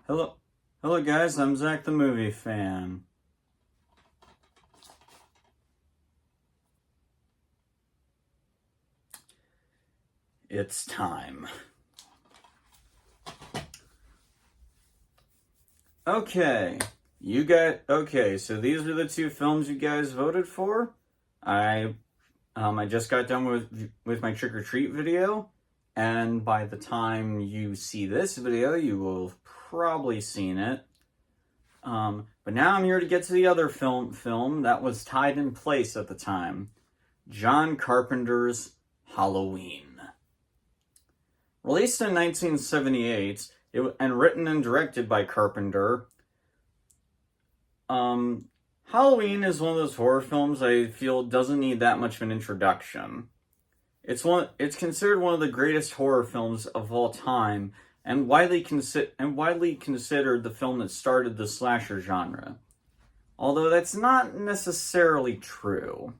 Hello, hello guys, I'm Zach the Movie Fan. It's time. Okay, so these are the two films you guys voted for. I just got done with my trick or treat video, and by the time you see this video, you will have probably seen it. But now I'm here to get to the other film that was tied in place at the time. John Carpenter's Halloween. Released in 1978, and written and directed by Carpenter, Halloween is one of those horror films I feel doesn't need that much of an introduction. It's considered one of the greatest horror films of all time, and widely considered the film that started the slasher genre. Although that's not necessarily true.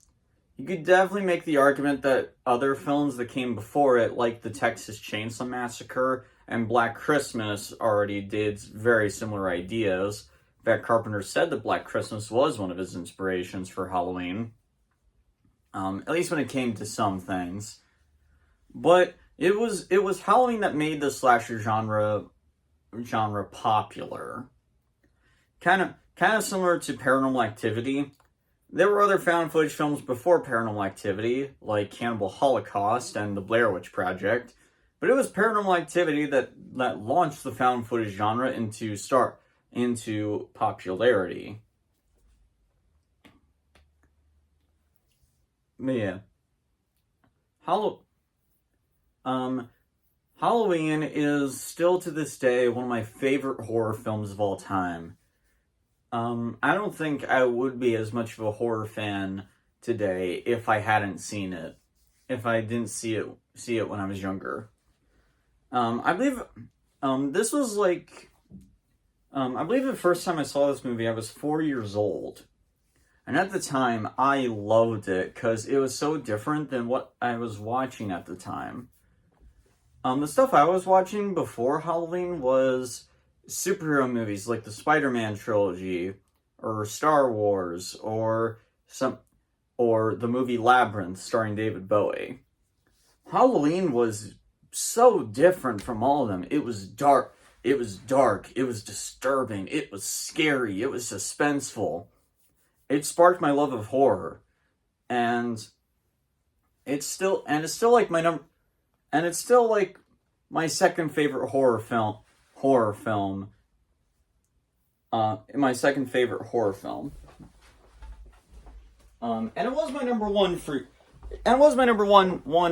You could definitely make the argument that other films that came before it, like the Texas Chainsaw Massacre and Black Christmas, already did very similar ideas. In fact, Carpenter said that Black Christmas was one of his inspirations for Halloween. At least when it came to some things. But it was Halloween that made the slasher genre popular. Kind of similar to Paranormal Activity. There were other found footage films before Paranormal Activity, like Cannibal Holocaust and The Blair Witch Project, but it was Paranormal Activity that launched the found footage genre into popularity. But yeah. Halloween is still to this day one of my favorite horror films of all time. I don't think I would be as much of a horror fan today if I hadn't seen it. If I didn't see it when I was younger. I believe this was like I believe the first time I saw this movie I was 4 years old. And at the time I loved it because it was so different than what I was watching at the time. The stuff I was watching before Halloween was superhero movies like the Spider-Man trilogy, or Star Wars, or the movie Labyrinth starring David Bowie. Halloween was so different from all of them. It was dark, it was disturbing, it was scary, it was suspenseful. It sparked my love of horror. And it's still like my second favorite horror film. My second favorite horror film. And it was my number one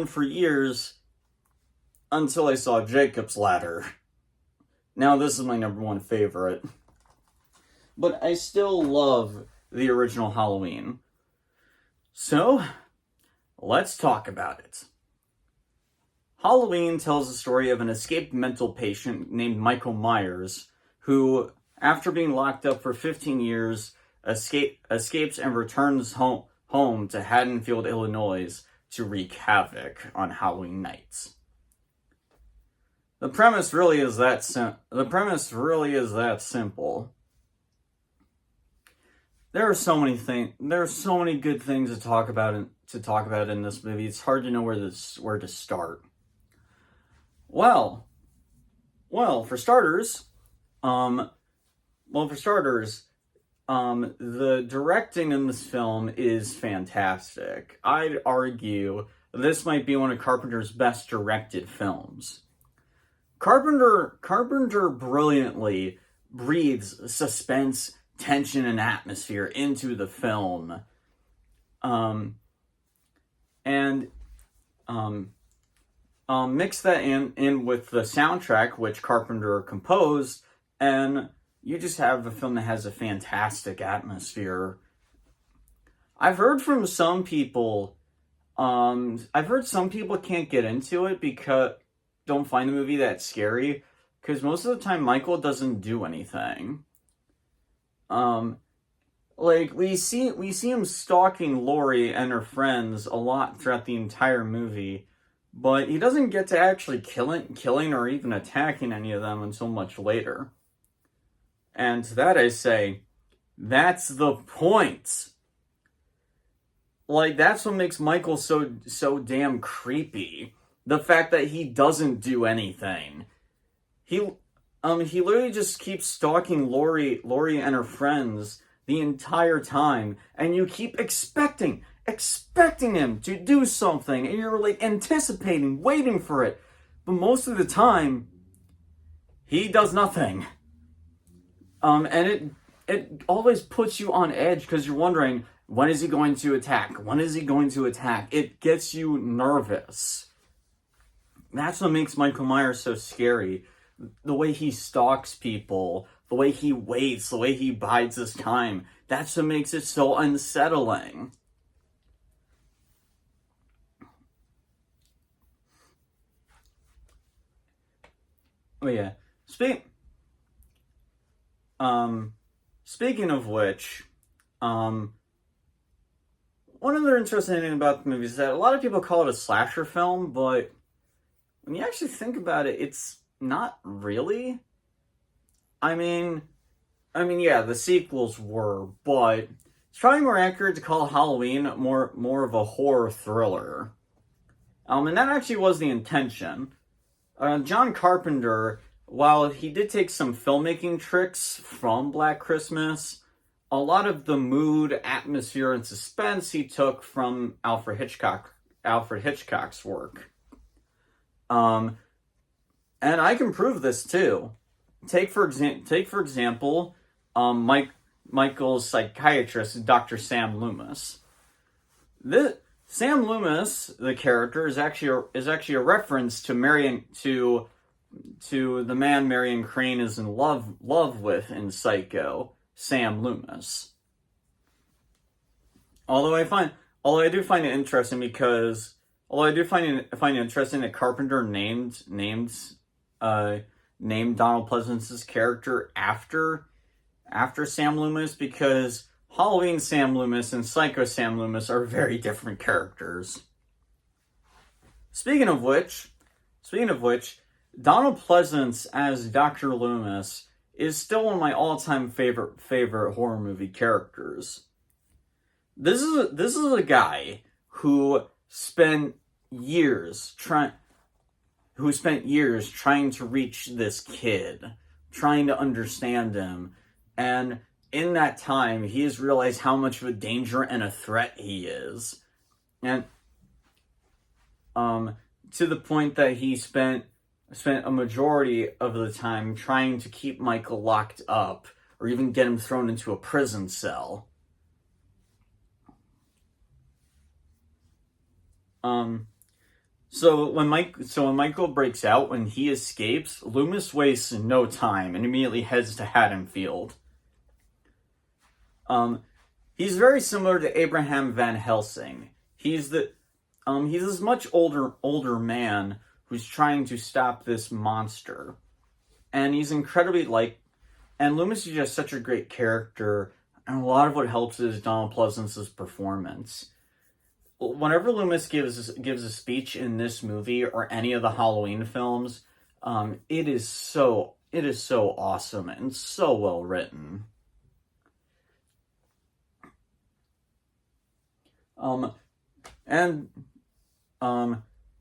for years until I saw Jacob's Ladder. Now this is my number one favorite. But I still love the original Halloween. So, let's talk about it. Halloween tells the story of an escaped mental patient named Michael Myers, who, after being locked up for 15 years, escapes and returns home to Haddonfield, Illinois, to wreak havoc on Halloween nights. The premise really is that simple. There are so many good things to talk about in this movie. It's hard to know where to start. Well, for starters, the directing in this film is fantastic. I'd argue this might be one of Carpenter's best directed films. Carpenter brilliantly breathes suspense, tension, and atmosphere into the film. Mix that in with the soundtrack, which Carpenter composed, and you just have a film that has a fantastic atmosphere. I've heard some people can't get into it because don't find the movie that scary, because most of the time Michael doesn't do anything. Like we see him stalking Laurie and her friends a lot throughout the entire movie, but he doesn't get to actually killing or even attacking any of them until much later. And to that I say, that's the point. Like, that's what makes Michael so damn creepy. The fact that he doesn't do anything. He literally just keeps stalking Lori and her friends the entire time, and you keep expecting him to do something, and you're like anticipating, waiting for it. But most of the time, he does nothing. And it always puts you on edge because you're wondering, when is he going to attack? When is he going to attack? It gets you nervous. That's what makes Michael Myers so scary. The way he stalks people, the way he waits, the way he bides his time. That's what makes it so unsettling. Oh yeah. Speaking of which, one other interesting thing about the movie is that a lot of people call it a slasher film, but when you actually think about it, it's not really. I mean, yeah, the sequels were, but it's probably more accurate to call Halloween more of a horror thriller. And that actually was the intention. John Carpenter, while he did take some filmmaking tricks from Black Christmas, a lot of the mood, atmosphere, and suspense he took from Alfred Hitchcock's work. And I can prove this too. Take for example, Michael's psychiatrist, Dr. Sam Loomis. Sam Loomis, the character, is actually a reference to the man Marion Crane is in love with in Psycho, Sam Loomis. Although I do find it interesting because that Carpenter named Donald Pleasence's character after Sam Loomis, because Halloween Sam Loomis and Psycho Sam Loomis are very different characters. Speaking of which, Donald Pleasence as Dr. Loomis is still one of my all-time favorite horror movie characters. This is a guy who spent years trying to reach this kid, trying to understand him, and in that time, he has realized how much of a danger and a threat he is. And to the point that he spent a majority of the time trying to keep Michael locked up, or even get him thrown into a prison cell. So when Michael breaks out, when he escapes, Loomis wastes no time and immediately heads to Haddonfield. He's very similar to Abraham Van Helsing. He's this much older man who's trying to stop this monster. And he's incredibly and Loomis is just such a great character, and a lot of what helps is Donald Pleasence's performance. Whenever Loomis gives a speech in this movie or any of the Halloween films, it is so awesome and so well written. Donald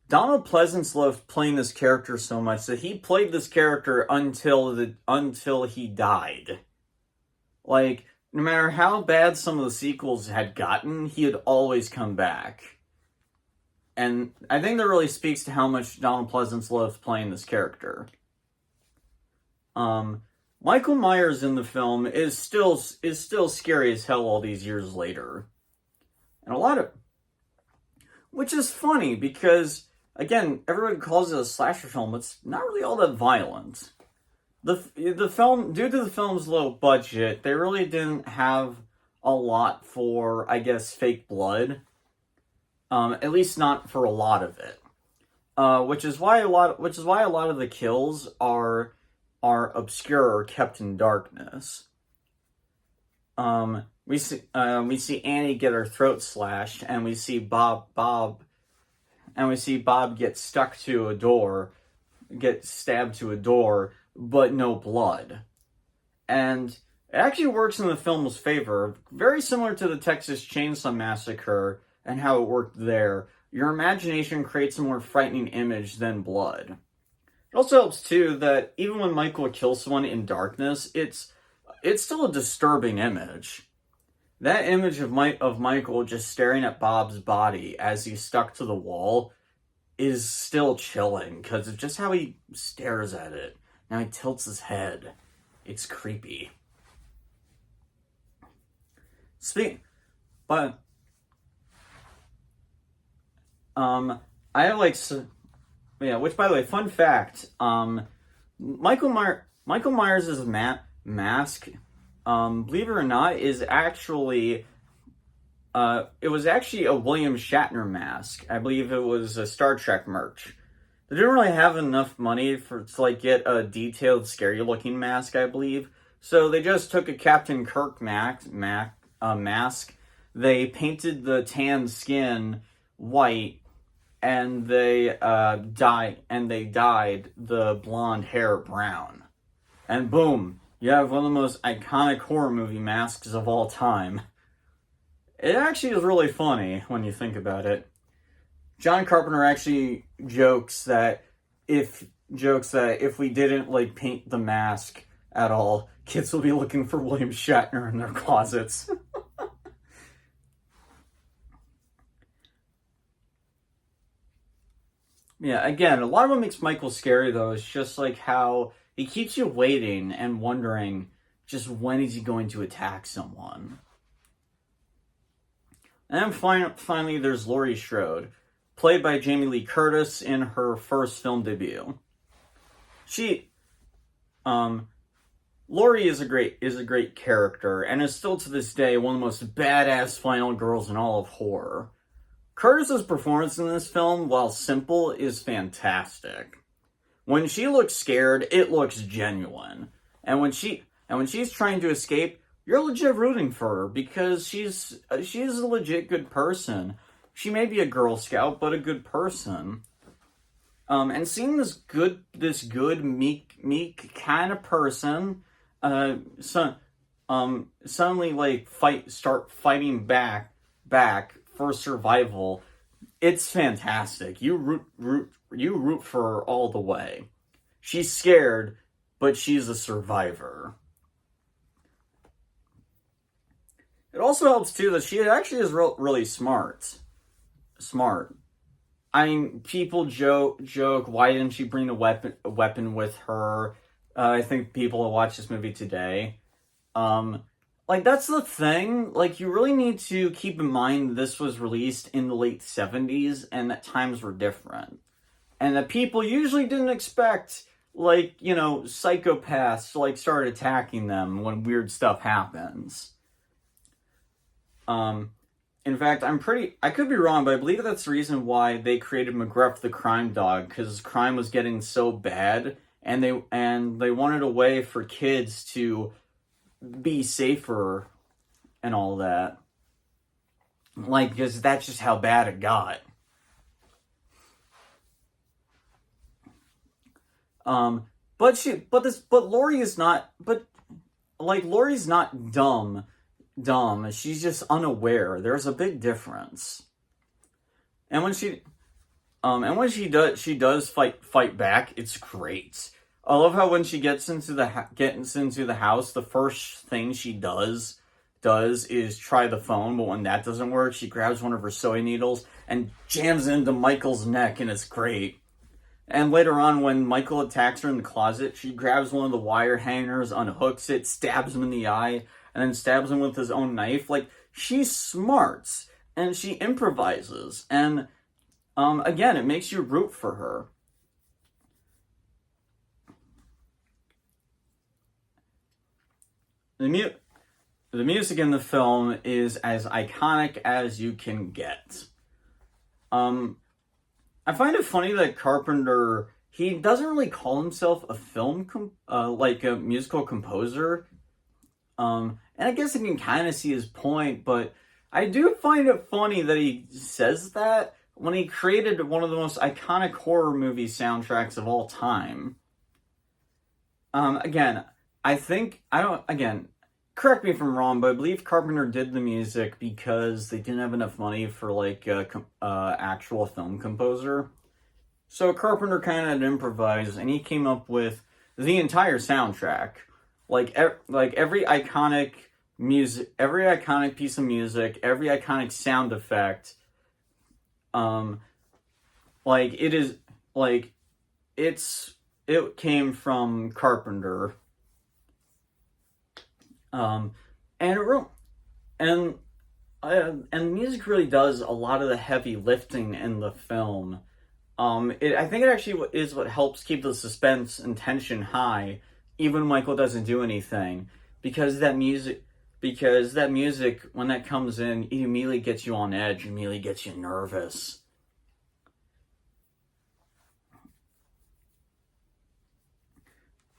Pleasence loved playing this character so much that he played this character until he died. Like, no matter how bad some of the sequels had gotten, he had always come back. And I think that really speaks to how much Donald Pleasence loved playing this character. Michael Myers in the film is still scary as hell all these years later. And which is funny because, again, everybody calls it a slasher film. It's not really all that violent. The film, due to the film's low budget, they really didn't have a lot for, I guess, fake blood. At least not for a lot of it. Which is why a lot of the kills are obscure or kept in darkness. We see Annie get her throat slashed, and we see Bob get stabbed to a door, but no blood. And it actually works in the film's favor, very similar to the Texas Chainsaw Massacre and how it worked there. Your imagination creates a more frightening image than blood. It also helps too that even when Michael kills someone in darkness, it's still a disturbing image. That image of Michael just staring at Bob's body as he's stuck to the wall is still chilling because of just how he stares at it. Now he tilts his head. It's creepy. But I have which by the way, fun fact, Michael Myers' mask, believe it or not, is actually, it was actually a William Shatner mask. I believe it was a Star Trek merch. They didn't really have enough money to get a detailed, scary-looking mask, I believe. So they just took a Captain Kirk mask. They painted the tan skin white, and they dyed the blonde hair brown. And boom, you have one of the most iconic horror movie masks of all time. It actually is really funny when you think about it. John Carpenter actually jokes that if we didn't paint the mask at all, kids will be looking for William Shatner in their closets. Yeah, again, a lot of what makes Michael scary though is just how he keeps you waiting and wondering just when is he going to attack someone. And then finally there's Laurie Strode, played by Jamie Lee Curtis in her first film debut. Laurie is a great character, and is still to this day one of the most badass final girls in all of horror. Curtis's performance in this film, while simple, is fantastic. When she looks scared, it looks genuine. And when she's trying to escape, you're legit rooting for her because she's a legit good person. She may be a Girl Scout, but a good person. And seeing this good, meek kind of person, suddenly start fighting back for survival, it's fantastic. You root for her all the way. She's scared, but she's a survivor. It also helps too that she actually is really smart. I mean, people joke, why didn't she bring a weapon with her? I think people will watch this movie today. That's the thing. You really need to keep in mind this was released in the late 70s and that times were different. And that people usually didn't expect, psychopaths to, start attacking them when weird stuff happens. In fact, I could be wrong, but I believe that's the reason why they created McGruff the crime dog, because crime was getting so bad, and they wanted a way for kids to be safer and all that. Because that's just how bad it got. Laurie's not dumb. She's just unaware. There's a big difference. And when she does fight back, it's great. I love how when she gets into the house, the first thing she does is try the phone, but when that doesn't work, she grabs one of her sewing needles and jams it into Michael's neck, and it's great. And later on, when Michael attacks her in the closet, she grabs one of the wire hangers, unhooks it, stabs him in the eye, and then stabs him with his own knife. She smarts, and she improvises, and again, it makes you root for her. The music in the film is as iconic as you can get. I find it funny that Carpenter, he doesn't really call himself a musical composer. And I guess I can kind of see his point, but I do find it funny that he says that when he created one of the most iconic horror movie soundtracks of all time. Again, I think, I don't, again, correct me if I'm wrong, but I believe Carpenter did the music because they didn't have enough money for like a actual film composer. So Carpenter kind of improvised, and he came up with the entire soundtrack, like every iconic piece of music, every iconic sound effect. Um, like it is like it came from Carpenter. Um, and it re- and music really does a lot of the heavy lifting in the film. I think it actually is what helps keep the suspense and tension high, even when Michael doesn't do anything, because that music, when that comes in, it immediately gets you on edge, immediately gets you nervous.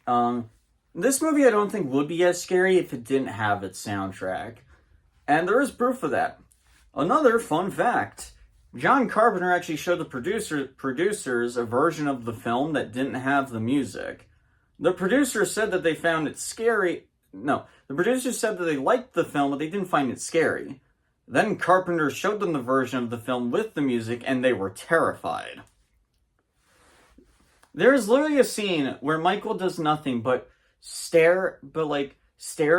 Um, this movie I don't think would be as scary if it didn't have its soundtrack, and there is proof of that. Another fun fact. John Carpenter actually showed the producers a version of the film that didn't have the music. The producers said that they found it scary. No, the producers said that they liked the film, but they didn't find it scary. Then Carpenter showed them the version of the film with the music, and they were terrified. There is literally a scene where Michael does nothing but stare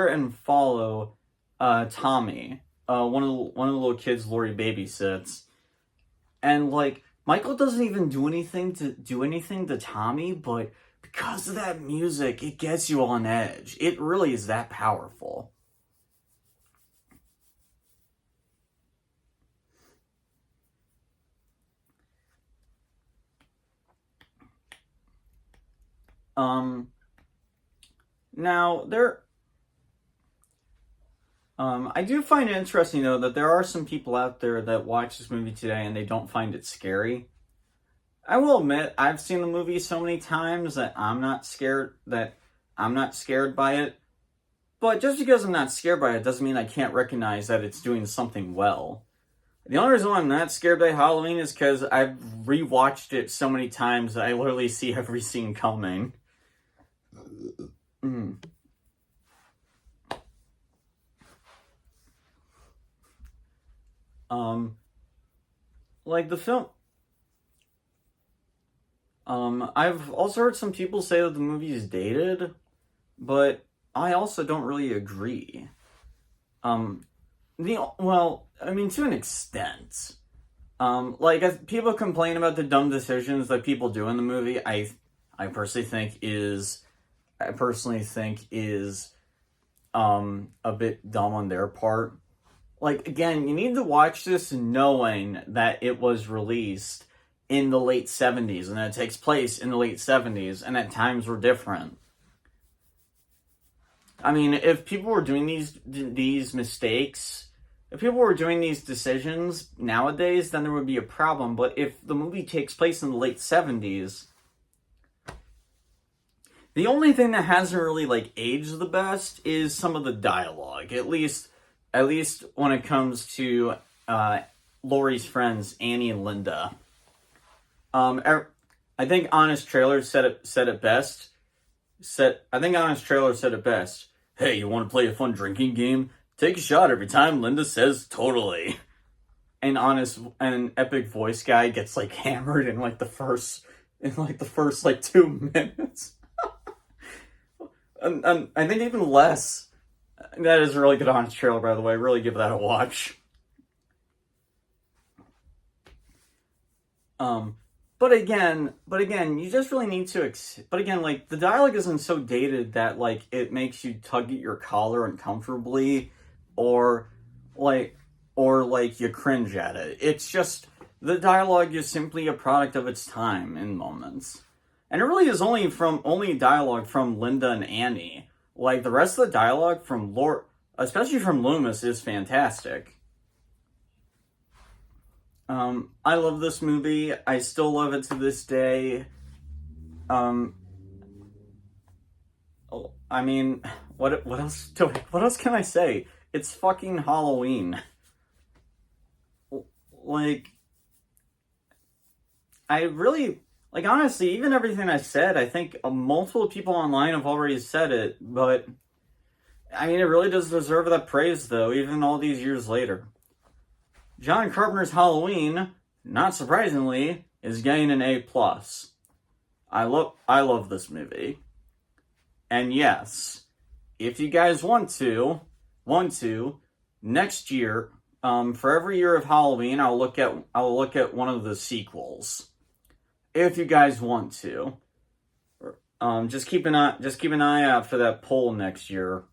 and follow Tommy, one of the little kids Lori babysits, and like Michael doesn't even do anything to Tommy, but because of that music, it gets you on edge. It really is that powerful. Um, now there I do find it interesting though that there are some people out there that watch this movie today and they don't find it scary. I will admit I've seen the movie so many times that I'm not scared by it. But just because I'm not scared by it doesn't mean I can't recognize that it's doing something well. The only reason why I'm not scared by Halloween is because I've rewatched it so many times that I literally see every scene coming. Mm. Um, like the film. I've also heard some people say that the movie is dated, but I also don't really agree. Um, I mean, to an extent. Like as people complain about the dumb decisions that people do in the movie, I personally think is, I personally think is, a bit dumb on their part. Like again, you need to watch this knowing that it was released in the late 70s and that it takes place in the late 70s and that times were different. I mean, if people were doing these mistakes, if people were doing these decisions nowadays, then there would be a problem. But if the movie takes place in the late 70s, the only thing that hasn't really like aged the best is some of the dialogue. At least when it comes to Laurie's friends Annie and Linda. I think Honest Trailer said it best. I think Honest Trailer said it best. Hey, you want to play a fun drinking game? Take a shot every time Linda says totally. And Epic Voice Guy gets like hammered in the first like 2 minutes. and I think even less. That is a really good Honest Trailer, by the way. Really give that a watch. Um, but again, you just really need to. But again, like the dialogue isn't so dated that like it makes you tug at your collar uncomfortably, or like or you cringe at it. It's just the dialogue is simply a product of its time in moments, and it really is only dialogue from Linda and Annie. Like the rest of the dialogue from especially from Loomis, is fantastic. I love this movie. I still love it to this day. Um, I mean, what else can I say? It's fucking Halloween. Like, I really Like, honestly, even everything I said, I think multiple people online have already said it, but I mean, it really does deserve that praise, though, even all these years later. John Carpenter's Halloween, not surprisingly, is getting an A+. I love this movie. And yes, if you guys want to, next year, for every year of Halloween, I'll look at one of the sequels. If you guys want to. Just keep an eye out for that poll next year.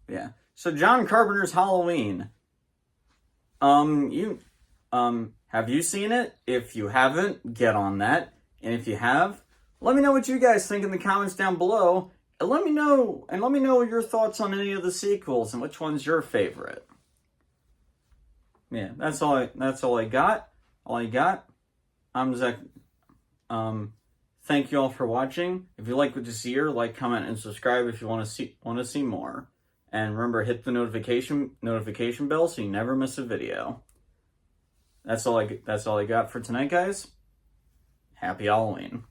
Yeah. So John Carpenter's Halloween. Have you seen it? If you haven't, get on that. And if you have, let me know what you guys think in the comments down below. And let me know your thoughts on any of the sequels and which one's your favorite. Yeah, that's all I got. I'm Zach. Thank you all for watching. If you like what you see here, like, comment, and subscribe if you want to see more. And remember, hit the notification bell so you never miss a video. That's all I got for tonight, guys. Happy Halloween.